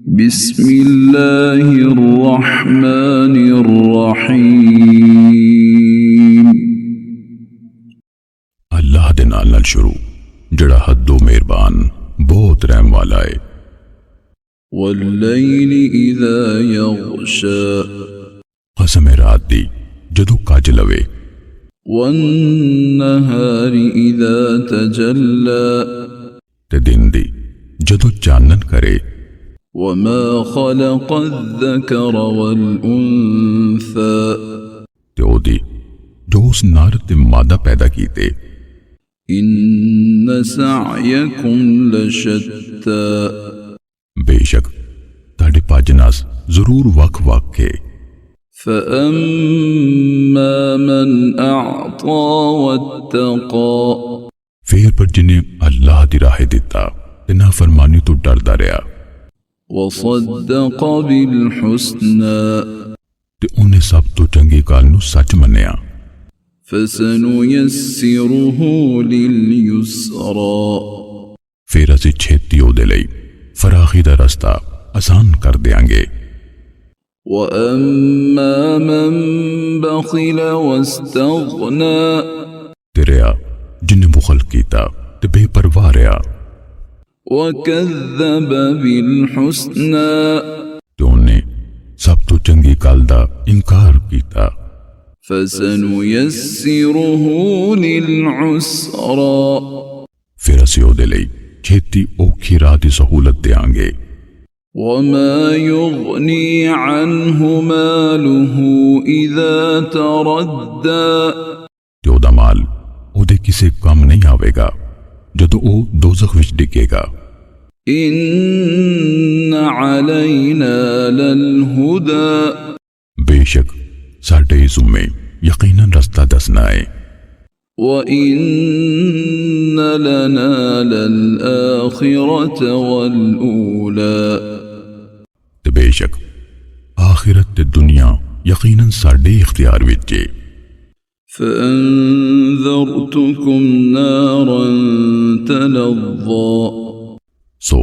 بسم اللہ الرحمن الرحیم اللہ دے نال نال شروع جڑا حدو مہربان بہت رحم والا ہے۔ واللیل اذا یغشا قسم رات دی جدو کج لوے، والنہار اذا تجلا تے دن دی جدو چانن کرے، وما خلق الذکر والانثى تے او دی جو اس نر تے مادہ پیدا کیتے، ان سعیکم لشتی بے شک تاڑے پاجناس ضرور وقت وقت ہے۔ فَأَمَّا مَنْ أَعْطَى وَاتَّقَى پھر پر جنہیں اللہ دی راہ دیتا تے نافرمانی تو ڈردا رہا، وَصَدَّقَ بِالْحُسْنَى تے انہیں سب تو چنگی گل نو سچ منیا، فَسَنُيَسِّرُهُ لِلْيُسْرَى پھر اسی چھیتی او دے لئی فراخی دا رستہ آسان کر دیاں گے۔ وَأَمَّا مَن بَخِلَ وَاسْتَغْنَى تے رہا جنہیں بخل کیتا تے بے پرواہ رہا، وَكَذَّبَ بِالْحُسْنَى تے انہیں سب تو چنگی گل دا انکار کیتا، فَسَنُيَسِّرُهُ لِلْعُسْرَى پھر اسی او دے لئی چھیتی اوکھی راہ دی سہولت دیاں گے۔ وَمَا يُغْنِي عَنْهُ مَالُهُ إِذَا تَرَدَّى تے او دا مال او دے کسے کام نہیں آوے گا جدو او دوزخ وچ ڈگے گا۔ إِنَّ عَلَيْنَا لَلْهُدَى بے شک ساڈے ذمے یقیناً رستہ دسنا ہے۔ وَإِنَّ لَنَا لَلْآخِرَةَ وَالْأُولَى تے بے شک آخرت تے دنیا یقیناً ساڈے اختیار وچ ہے۔ فَأَنذَرْتُكُمْ نَارًا تَلَظَّى سو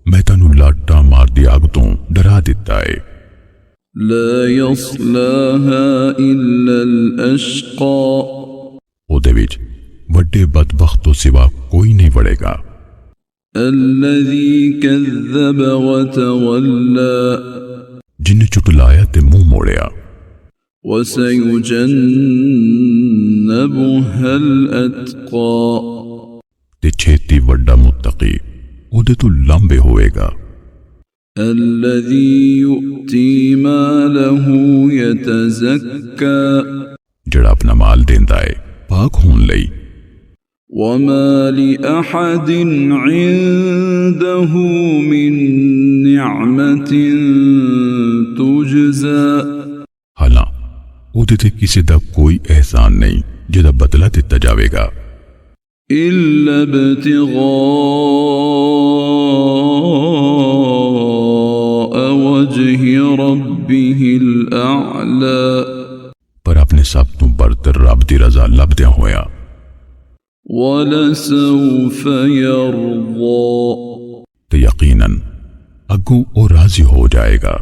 میں تانوں لاٹا مار دی آگ تو ڈرا دیتا ہے، لَا يَصْلَاهَا إِلَّا الْأَشْقَى او دے وچ وڈے بدبخت تو سوا کوئی نہیں وڑے گا، الَّذِي كَذَّبَ وَتَوَلَّى جن چٹلایا تے منہ موڑیا، وَسَيُجَنَّبُهَا الْأَتْقَى تے چھیتی وڈا متقی او دے تو لمبے ہوئے گا، الَّذِي يُؤْتِي مَالَهُ يَتَزَكَّى جڑا اپنا مال دیندا ہے پاک ہون لئی، وَمَا لِأَحَدٍ عِندَهُ مِن نِعْمَةٍ تُجْزَى حالاں او دے تے کسی دا کوئی احسان نہیں جدا بدلہ دیتا جاوے گا، إِلَّا ابْتِغَاءَ وَجْهِ رَبِّهِ الْأَعْلَى پر اپنے سب تو برتر رب دی رضا لبدیاں ہویا، وَلَسَوْفَ يَرْضَى تے یقیناً اگوں او راضی ہو جائے گا۔